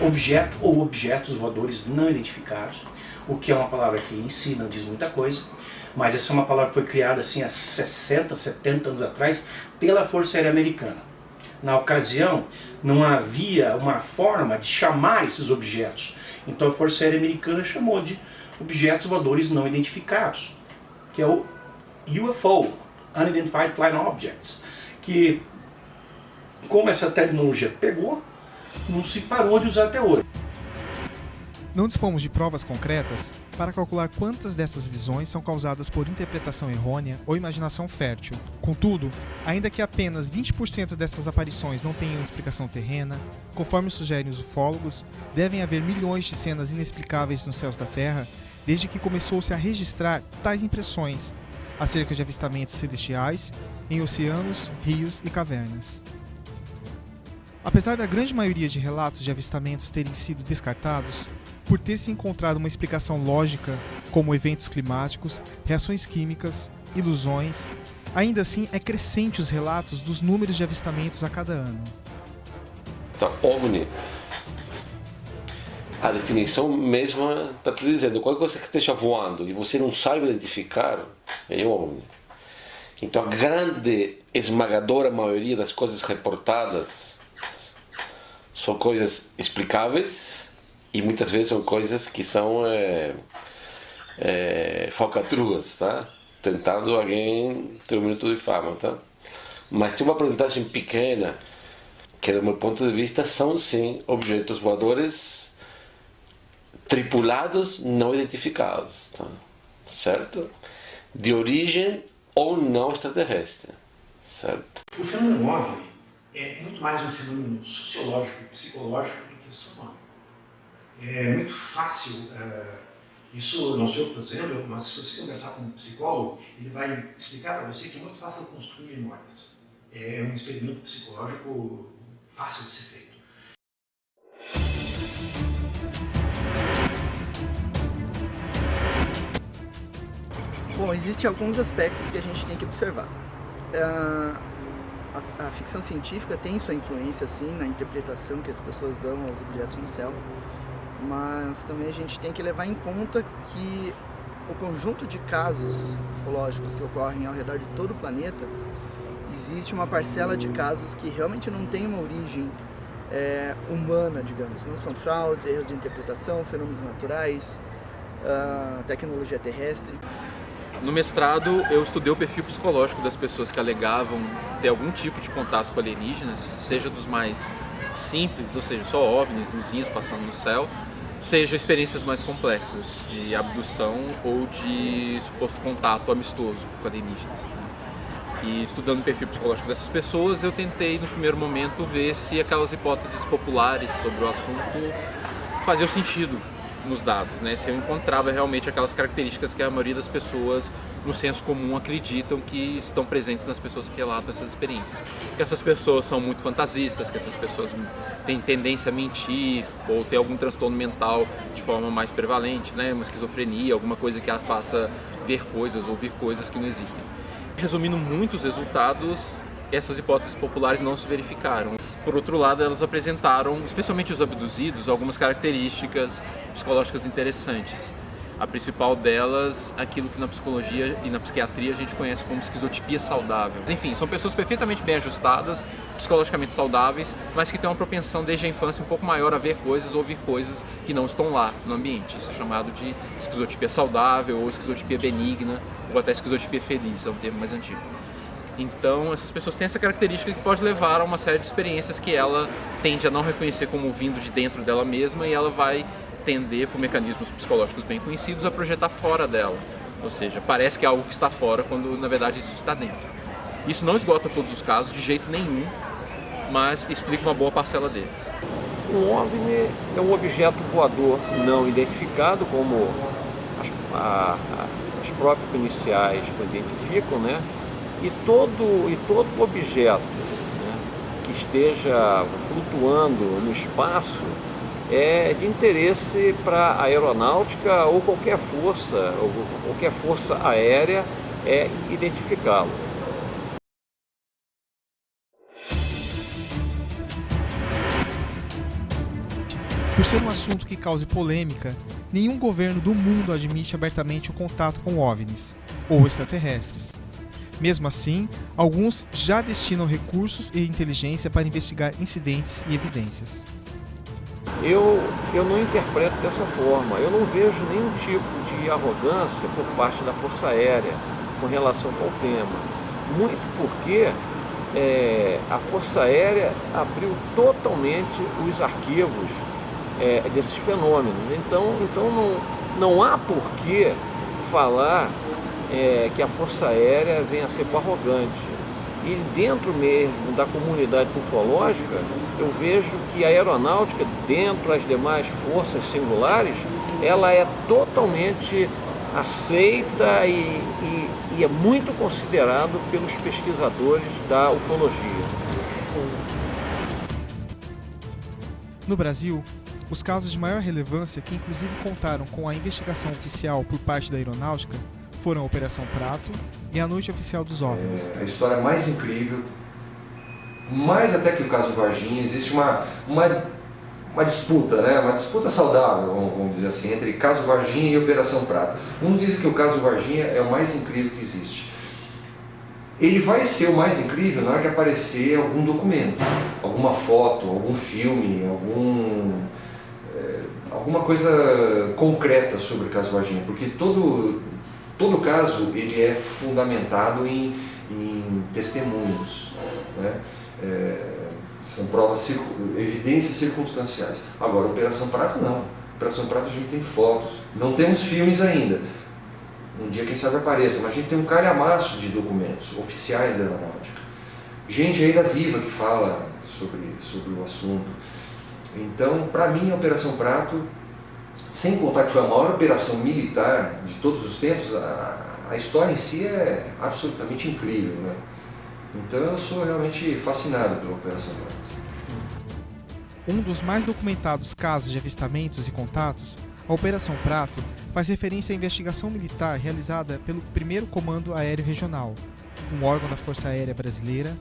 objeto ou objetos voadores não identificados, o que é uma palavra que em si não diz muita coisa, mas essa é uma palavra que foi criada assim há 60, 70 anos atrás pela Força Aérea Americana. Na ocasião, não havia uma forma de chamar esses objetos, então a Força Aérea Americana chamou de objetos voadores não identificados, que é o UFO, Unidentified Flying Objects, que, como essa tecnologia pegou, não se parou de usar até hoje. Não dispomos de provas concretas para calcular quantas dessas visões são causadas por interpretação errônea ou imaginação fértil. Contudo, ainda que apenas 20% dessas aparições não tenham explicação terrena, conforme sugerem os ufólogos, devem haver milhões de cenas inexplicáveis nos céus da Terra desde que começou-se a registrar tais impressões acerca de avistamentos celestiais em oceanos, rios e cavernas. Apesar da grande maioria de relatos de avistamentos terem sido descartados, por ter se encontrado uma explicação lógica, como eventos climáticos, reações químicas, ilusões, ainda assim é crescente os relatos dos números de avistamentos a cada ano. Então, OVNI, a definição mesma está te dizendo, qualquer coisa que esteja voando e você não sabe identificar, é OVNI. Então a grande, esmagadora maioria das coisas reportadas são coisas explicáveis e muitas vezes são coisas que são falcatruas, tá? Tentando alguém ter um minuto de fama, tá? Mas tem uma porcentagem pequena que, do meu ponto de vista, são sim objetos voadores tripulados não identificados, tá? Certo? De origem ou não extraterrestre, certo? O fenômeno OVNI é muito mais um fenômeno sociológico, psicológico do que astronômico. É muito fácil, isso não sou eu que estou dizendo, mas se você conversar com um psicólogo, ele vai explicar para você que é muito fácil construir memórias. É um experimento psicológico fácil de ser feito. Bom, existem alguns aspectos que a gente tem que observar. A ficção científica tem sua influência, sim, na interpretação que as pessoas dão aos objetos no céu, mas também a gente tem que levar em conta que o conjunto de casos ufológicos que ocorrem ao redor de todo o planeta, existe uma parcela de casos que realmente não tem uma origem humana, digamos. Não são fraudes, erros de interpretação, fenômenos naturais, tecnologia terrestre. No mestrado, eu estudei o perfil psicológico das pessoas que alegavam ter algum tipo de contato com alienígenas, seja dos mais simples, ou seja, só OVNIs, luzinhas passando no céu, seja experiências mais complexas, de abdução ou de suposto contato amistoso com alienígenas. E estudando o perfil psicológico dessas pessoas, eu tentei, no primeiro momento, ver se aquelas hipóteses populares sobre o assunto faziam sentido nos dados, né? Se eu encontrava realmente aquelas características que a maioria das pessoas no senso comum acreditam que estão presentes nas pessoas que relatam essas experiências. Que essas pessoas são muito fantasistas, que essas pessoas têm tendência a mentir ou ter algum transtorno mental de forma mais prevalente, né? Uma esquizofrenia, alguma coisa que a faça ver coisas, ouvir coisas que não existem. Resumindo muito os resultados, essas hipóteses populares não se verificaram. Por outro lado, elas apresentaram, especialmente os abduzidos, algumas características psicológicas interessantes. A principal delas, aquilo que na psicologia e na psiquiatria a gente conhece como esquizotipia saudável. Enfim, são pessoas perfeitamente bem ajustadas, psicologicamente saudáveis, mas que têm uma propensão desde a infância um pouco maior a ver coisas ou ouvir coisas que não estão lá no ambiente. Isso é chamado de esquizotipia saudável ou esquizotipia benigna, ou até esquizotipia feliz, é um termo mais antigo. Então, essas pessoas têm essa característica que pode levar a uma série de experiências que ela tende a não reconhecer como vindo de dentro dela mesma e ela vai tender, por mecanismos psicológicos bem conhecidos, a projetar fora dela. Ou seja, parece que é algo que está fora quando, na verdade, isso está dentro. Isso não esgota todos os casos, de jeito nenhum, mas explica uma boa parcela deles. Um OVNI é um objeto voador não identificado, como as próprias iniciais identificam, né? E todo objeto, né, que esteja flutuando no espaço é de interesse para a aeronáutica ou qualquer força aérea identificá-lo. Por ser um assunto que cause polêmica, nenhum governo do mundo admite abertamente o contato com OVNIs, ou extraterrestres. Mesmo assim, alguns já destinam recursos e inteligência para investigar incidentes e evidências. Eu não interpreto dessa forma. Eu não vejo nenhum tipo de arrogância por parte da Força Aérea com relação ao tema. Muito porque a Força Aérea abriu totalmente os arquivos desses fenômenos. Então não há por que falar que a Força Aérea venha a ser arrogante. E dentro mesmo da comunidade ufológica, eu vejo que a aeronáutica, dentro das demais forças singulares, ela é totalmente aceita e é muito considerado pelos pesquisadores da ufologia. No Brasil, os casos de maior relevância, que inclusive contaram com a investigação oficial por parte da aeronáutica, foram a Operação Prato e a Noite Oficial dos OVNIs. A história mais incrível, mais até que o caso Varginha, existe uma disputa, né? Uma disputa saudável, vamos dizer assim, entre caso Varginha e Operação Prato. Uns dizem que o caso Varginha é o mais incrível que existe. Ele vai ser o mais incrível na hora que aparecer algum documento, alguma foto, algum filme, alguma coisa concreta sobre o caso Varginha, porque todo caso ele é fundamentado em testemunhos, né? São provas, evidências circunstanciais. Agora, Operação Prato não. Operação Prato a gente tem fotos, não temos filmes ainda. Um dia quem sabe apareça, mas a gente tem um calhamaço de documentos oficiais da aeronáutica. Gente ainda viva que fala sobre o assunto. Então, para mim, a Operação Prato, sem contar que foi a maior operação militar de todos os tempos, a história em si é absolutamente incrível, né? Então eu sou realmente fascinado pela Operação Prato. Um dos mais documentados casos de avistamentos e contatos, a Operação Prato faz referência à investigação militar realizada pelo 1º Comando Aéreo Regional, um órgão da Força Aérea Brasileira,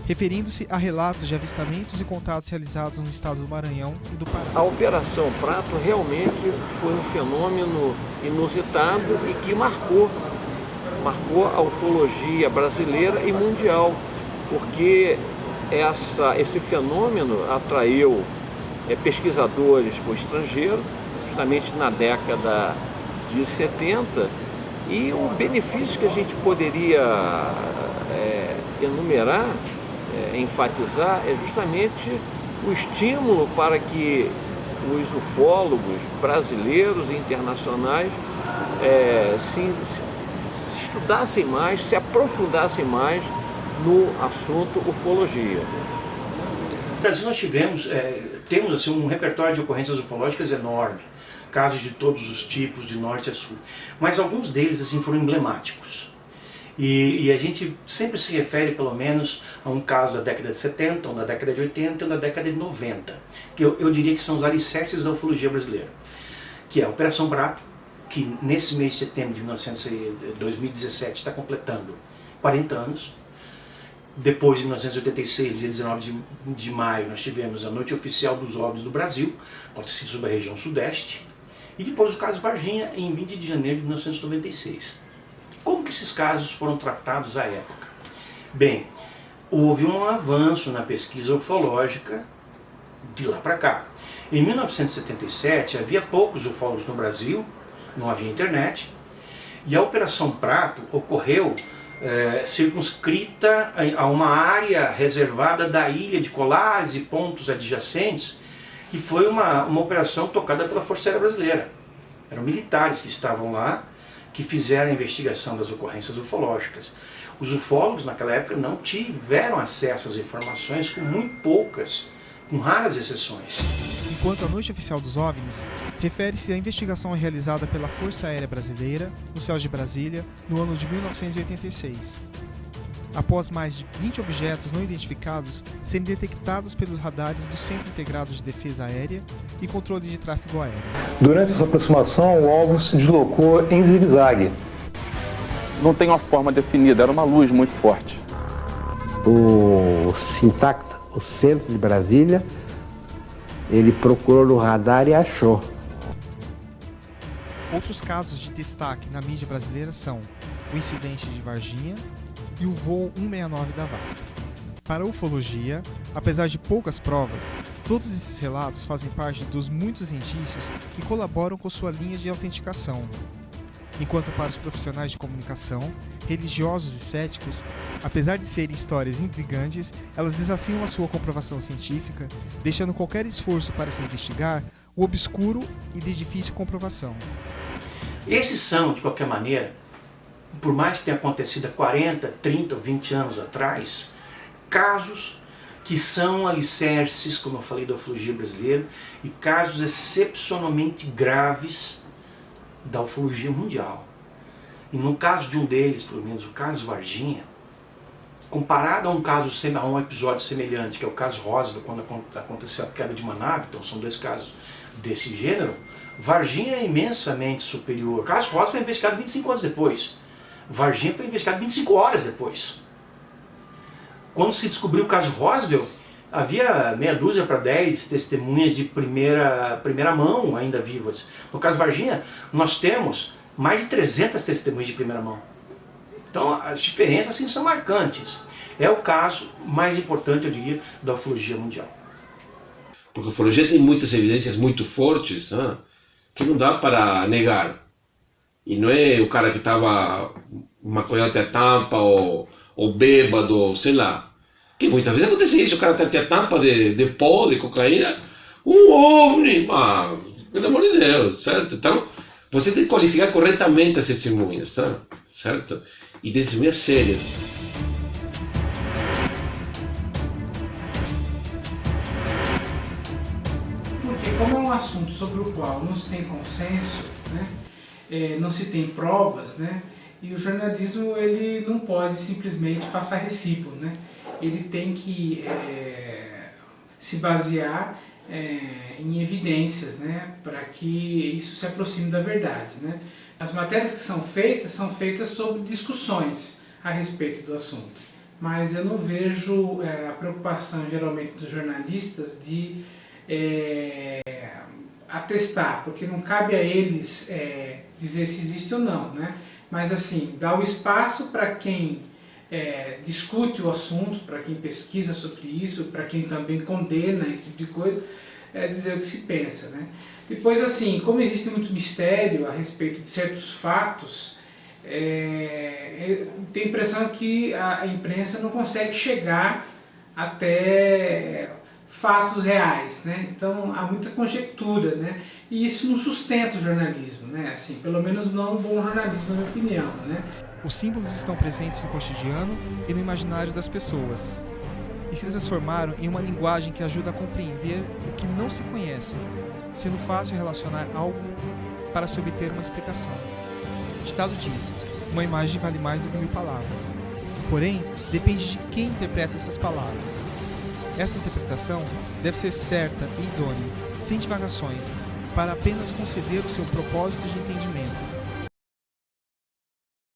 referindo-se a relatos de avistamentos e contatos realizados no estado do Maranhão e do Pará. A Operação Prato realmente foi um fenômeno inusitado e que marcou a ufologia brasileira e mundial, porque esse fenômeno atraiu pesquisadores do estrangeiro, justamente na década de 70, e o benefício que a gente poderia enumerar, enfatizar, é justamente o estímulo para que os ufólogos brasileiros e internacionais se estudassem mais, se aprofundassem mais no assunto ufologia. No Brasil nós temos assim, um repertório de ocorrências ufológicas enorme, casos de todos os tipos, de norte a sul, mas alguns deles assim, foram emblemáticos. E a gente sempre se refere pelo menos a um caso da década de 70, um da década de 80 e um da década de 90, que eu diria que são os alicerces da ufologia brasileira, que é a Operação Prato, que nesse mês de setembro de 2017 está completando 40 anos. Depois, em 1986, dia 19 de maio, nós tivemos a Noite Oficial dos OVNIs do Brasil, acontecido sobre a região sudeste, e depois o caso Varginha, em 20 de janeiro de 1996. Como que esses casos foram tratados à época? Bem, houve um avanço na pesquisa ufológica de lá para cá. Em 1977, havia poucos ufólogos no Brasil, não havia internet, e a Operação Prato ocorreu circunscrita a uma área reservada da ilha de Colares e pontos adjacentes, e foi uma operação tocada pela Força Aérea Brasileira. Eram militares que estavam lá, que fizeram a investigação das ocorrências ufológicas. Os ufólogos naquela época não tiveram acesso às informações, com muito poucas, com raras exceções. Enquanto a Noite Oficial dos OVNIs refere-se à investigação realizada pela Força Aérea Brasileira nos céus de Brasília no ano de 1986. Após mais de 20 objetos não identificados serem detectados pelos radares do Centro Integrado de Defesa Aérea e Controle de Tráfego Aéreo. Durante essa aproximação, o alvo se deslocou em zigue-zague. Não tem uma forma definida, era uma luz muito forte. O SINTACTA, o centro de Brasília, Ele procurou no radar e achou. Outros casos de destaque na mídia brasileira são o incidente de Varginha e o voo 169 da VASP. Para a ufologia, apesar de poucas provas, todos esses relatos fazem parte dos muitos indícios que colaboram com sua linha de autenticação. Enquanto para os profissionais de comunicação, religiosos e céticos, apesar de serem histórias intrigantes, elas desafiam a sua comprovação científica, deixando qualquer esforço para se investigar o obscuro e de difícil comprovação. Esses são, de qualquer maneira, por mais que tenha acontecido há 40, 30 ou 20 anos atrás, casos que são alicerces, como eu falei, da ufologia brasileira, e casos excepcionalmente graves da ufologia mundial. E no caso de um deles, pelo menos o caso Varginha, comparado a um episódio semelhante, que é o caso Roswell, quando aconteceu a queda de uma nave, então são dois casos desse gênero, Varginha é imensamente superior. O caso Roswell foi investigado 25 anos depois. Varginha foi investigado 25 horas depois. Quando se descobriu o caso Roswell, havia meia dúzia para 10 testemunhas de primeira mão ainda vivas. No caso Varginha, nós temos mais de 300 testemunhas de primeira mão. Então as diferenças assim, são marcantes. É o caso mais importante, eu diria, da ufologia mundial. Porque a ufologia tem muitas evidências muito fortes, né, que não dá para negar. E não é o cara que estava maconhado até a tampa, ou bêbado, sei lá. Que muitas vezes acontece isso, o cara tem a tampa de pó, de cocaína, um OVNI, pelo amor de Deus, certo? Então, você tem que qualificar corretamente as testemunhas, tá? Certo? E testemunhas sérias. Porque como é um assunto sobre o qual não se tem consenso, né, não se tem provas, né, e o jornalismo ele não pode simplesmente passar recibo, né? Ele tem que se basear em evidências, né, para que isso se aproxime da verdade, né? As matérias que são feitas sobre discussões a respeito do assunto, mas eu não vejo a preocupação geralmente dos jornalistas de atestar, porque não cabe a eles dizer se existe ou não, né? Mas assim, dá o espaço para quem discute o assunto, para quem pesquisa sobre isso, para quem também condena esse tipo de coisa, dizer o que se pensa, né? Depois, assim, como existe muito mistério a respeito de certos fatos, tem a impressão que a imprensa não consegue chegar até fatos reais, né? Então há muita conjectura, né? E isso não sustenta o jornalismo, né? Assim, pelo menos não um bom jornalismo, na minha opinião, né? Os símbolos estão presentes no cotidiano e no imaginário das pessoas, e se transformaram em uma linguagem que ajuda a compreender o que não se conhece, sendo fácil relacionar algo para se obter uma explicação. O ditado diz: uma imagem vale mais do que 1000 palavras. Porém, depende de quem interpreta essas palavras. Essa interpretação deve ser certa e idônea, sem divagações, para apenas conceder o seu propósito de entendimento,